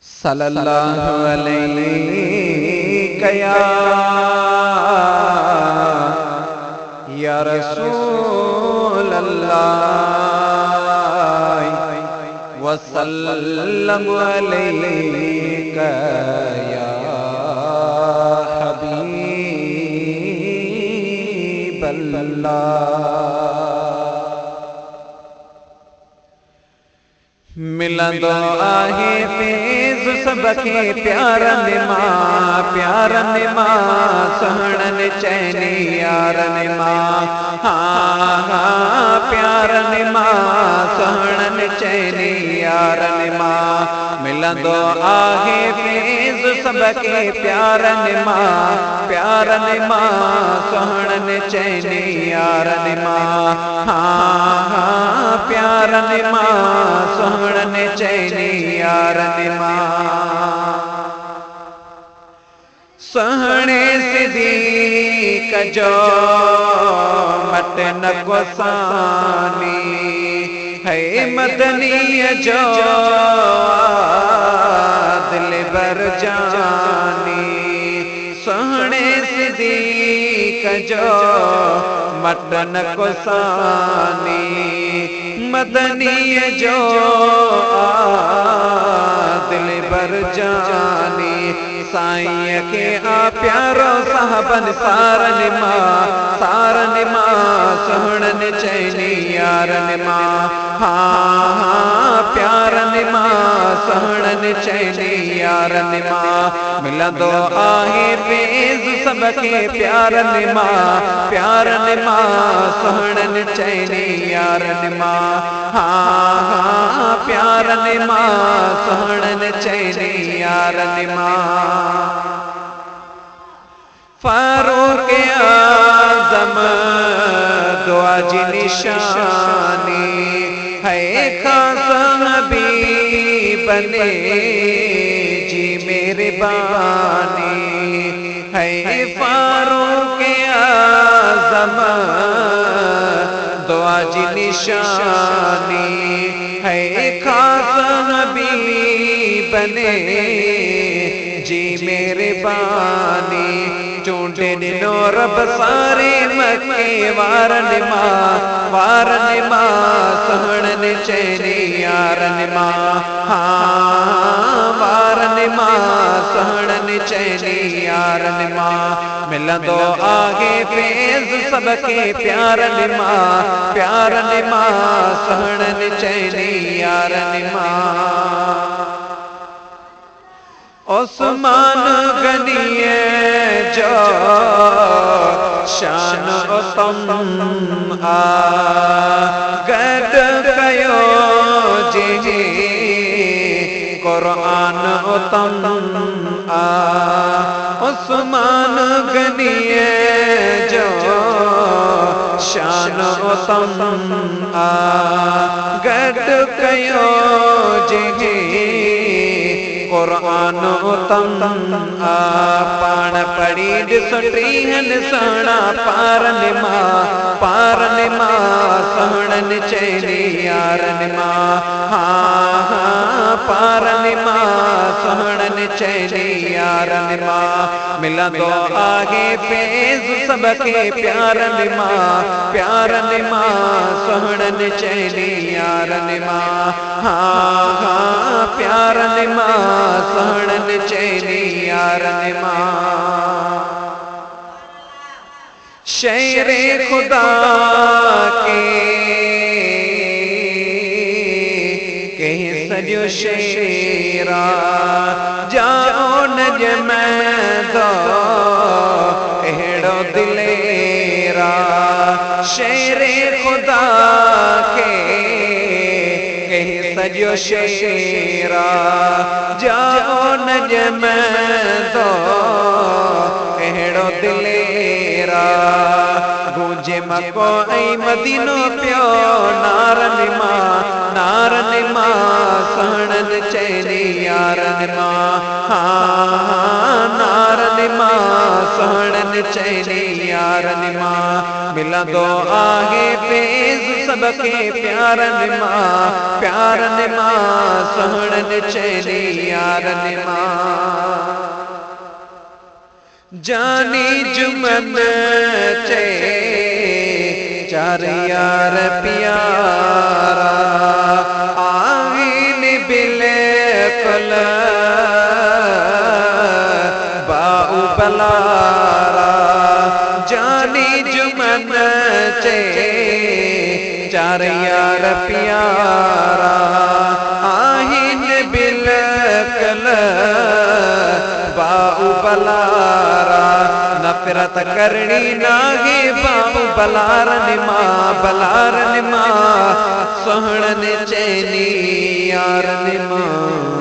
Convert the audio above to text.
सल्लल्लाहु अलैहि या रसूल अल्लाह वसल्लम अलैका या हबीब अल्लाह। मिलंदो आहे फैज़ सबके प्यारन मां सहणन चैनी यारन मां। हाँ प्यारन मां सहणन चैनी यारन मां। मिलंदो आहे फैज़ सबके प्यारन मां सहणन चैनी यारन मां। हाँ प्यारन मां सहणन चैनी यारन मां। सहणे सिद्दीक़ जो मट न कोसानी है मदनी जो दिल बर जानी। सहणे सिद्दीक़ जो मट न कोसानी मदनी जो दिल बर जानी। साईं के प्यारो साहबन सारन मां सहणन चैनी यारन मां। हाँ प्यारन मां सहणन चैनी यारन मां। मिलंदो आहे फैज़ सबके प्यारन मां सहणन चैनी यारन मां। हाँ प्यारन मां सहणन चैनी यारन मां। फारूक आज़म दुआ जी निशानी है खास हबीबने जी मेहरबानी है। फारूक आज़म दुआ जी निशानी है खास हबीबने जी मेहरबानी। चूंडे दिनो रब सारे मक्के वारन मां सहणन चैनी यारन मां। हाँ वारन मां सहणन चैनी यारन मां। मिलंदो आहे फैज़ सबके प्यारन मां सहणन चैनी यारन मां। उस्मान गनी जो शान उत्तम गद कयो जे कुरान उत्तम उस्मान गनी जो शान उत्तम गद कयो जे कुरान उत्तम पाण पढ़ी ॾिस टीहन सणा पारन मां सहणन चैनी यारन मां। हाँ पारन मां सहणन चैनी यारन मां। मिलंदो आहे फैज़ सबके प्यारन मां सहणन चैनी यारन मां। हाँ प्यारन मां सहणन चैनी यारन मां। शेरे खुदा के कहीं सॼो शेरा जाओ नज में दो अहिड़ो दिलेरा। शेरे खुदा के कहीं सॼो शेरा जाओ नज में दो अहिड़ो दिलेरा। गूंजे मको ऐं मदीनो पियो नारन मां सहणन चैनी यारन मां। हाँ नारन मां सोहणन चैनी यारन मां मिलंदो आहे फैज़ सबके प्यारन मां सोहणन चैनी यारन मां जानी जुमन चे चार यार प्यारा आवीन बिल्कुल बाऊ बलारा जानी जुमन चे चार यार प्यारा आहीन बिल्कुल बाऊ बलारा नफरत करनी नागे बाऊ बलारन मां सोहणन चैनी यारन मां।